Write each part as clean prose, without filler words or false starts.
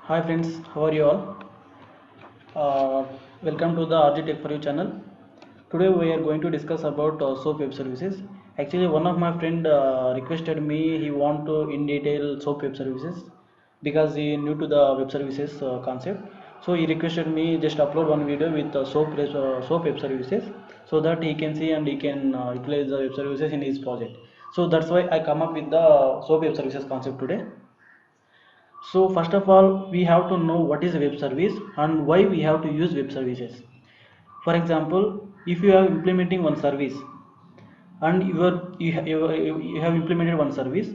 Hi friends, how are you all? Uh, Welcome to the RG Tech for You channel. Today we are going to discuss about SOAP web services. Actually, one of my friend requested me he want to in detail SOAP web services because he new to the web services concept. So he requested me just upload one video with SOAP web services so that he can see and he can utilize the web services in his project. So that's why I come up with the SOAP web services concept today. So first of all, we have to know what is a web service and why we have to use web services. For example, if you are implementing one service and you have implemented one service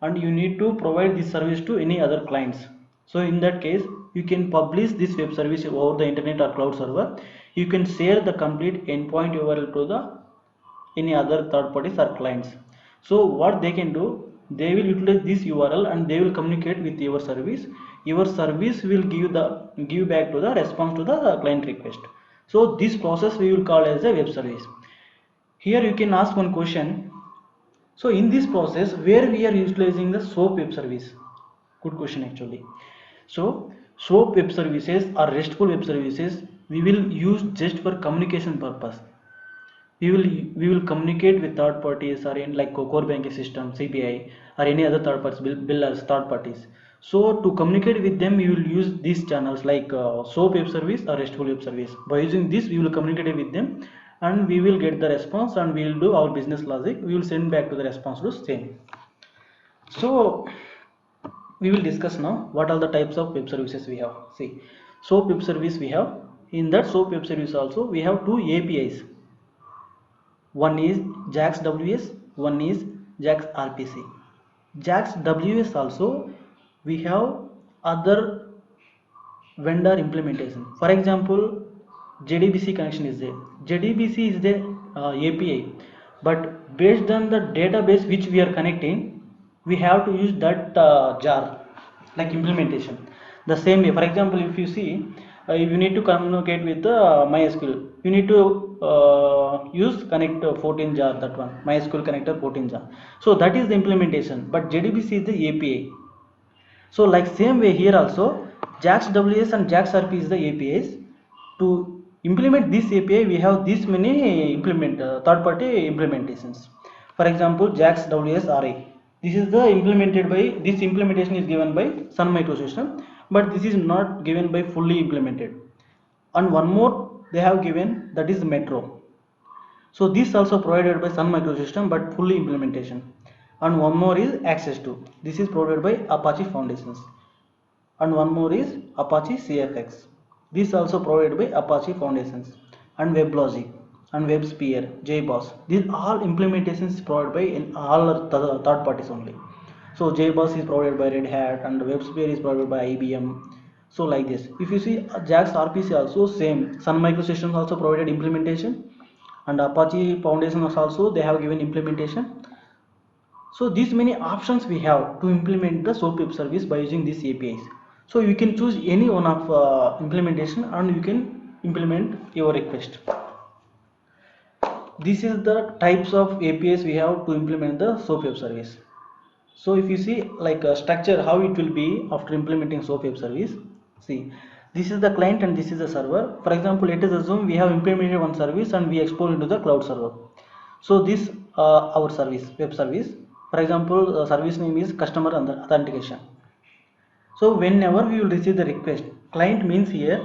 and you need to provide this service to any other clients. So in that case, you can publish this web service over the internet or cloud server. You can share the complete endpoint URL to the any other third parties or clients. So what they can do, they will utilize this URL and they will communicate with your service. Your service will give back to the response to the client request. So this process we will call as a web service. Here you can ask one question. So in this process where we are utilizing the SOAP web service? Good question actually. So SOAP web services or RESTful web services we will use just for communication purpose. We will communicate with third parties or in like core banking system, CPI, or any other third parties bill as third parties. So to communicate with them, we will use these channels like SOAP web service or RESTful web service. By using this, we will communicate with them, and we will get the response, and we will do our business logic. We will send back to the response to same. So we will discuss now what are the types of web services we have. See, SOAP web service we have. In that SOAP web service also we have two APIs. One is JAX WS, one is JAX RPC. JAX WS also we have other vendor implementation. For example, JDBC connection is there. JDBC is the API, but based on the database which we are connecting, we have to use that jar like implementation. The same way, for example, if you see, if you need to communicate with MySQL, you need to use connect 14 jar, that one MySQL connector 14 jar. So that is the implementation, but JDBC is the API. So like same way here also, JAX WS and JAX RP is the APIs. To implement this API, we have this many third-party implementations. For example, JAX WS RA. This is the this implementation is given by Sun Microsystem, but this is not given by fully implemented. And one more they have given, that is Metro. So this also provided by Sun Microsystem but fully implementation. And one more is Access 2. This is provided by Apache Foundations. And one more is Apache CFX. This also provided by Apache Foundations. And WebLogic and WebSphere, JBoss. These all implementations provided by in all third parties only. So JBoss is provided by Red Hat and WebSphere is provided by IBM. So like this. If you see JAX RPC also same. Sun Microsystems also provided implementation, and Apache Foundation also they have given implementation. So these many options we have to implement the SOAP web service by using these APIs. So you can choose any one of implementation and you can implement your request. This is the types of APIs we have to implement the SOAP web service. So if you see like a structure how it will be after implementing SOAP web service, see, this is the client and this is the server. For example, let us assume we have implemented one service and we export into the cloud server. So this our service, web service. For example, service name is customer authentication. So whenever we will receive the request, client means here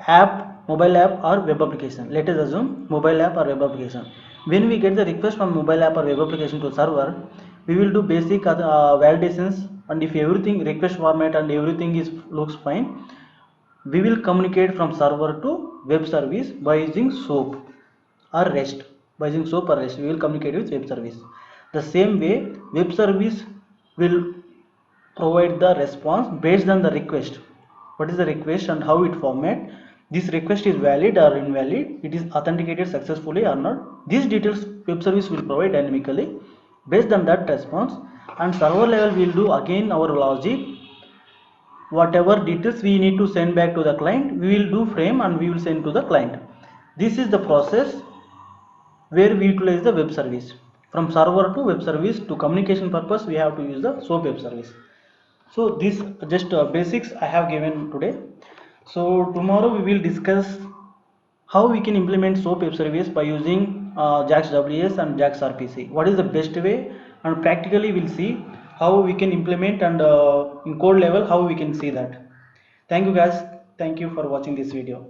app, mobile app or web application. Let us assume mobile app or web application. When we get the request from mobile app or web application to server, we will do basic validations, and if everything request format and everything is looks fine, we will communicate from server to web service by using SOAP or REST. By using SOAP or REST, we will communicate with web service. The same way, web service will provide the response based on the request. What is the request and how it format? This request is valid or invalid, it is authenticated successfully or not. These details web service will provide dynamically based on that response, and server level will do again our logic. Whatever details we need to send back to the client, we will do frame and we will send to the client. This is the process where we utilize the web service. From server to web service to communication purpose, we have to use the SOAP web service. So this just basics I have given today. So tomorrow we will discuss how we can implement SOAP web service by using JAX WS and JAX RPC. What is the best way, and practically we'll see how we can implement, and in code level how we can see that. Thank you guys. Thank you for watching this video.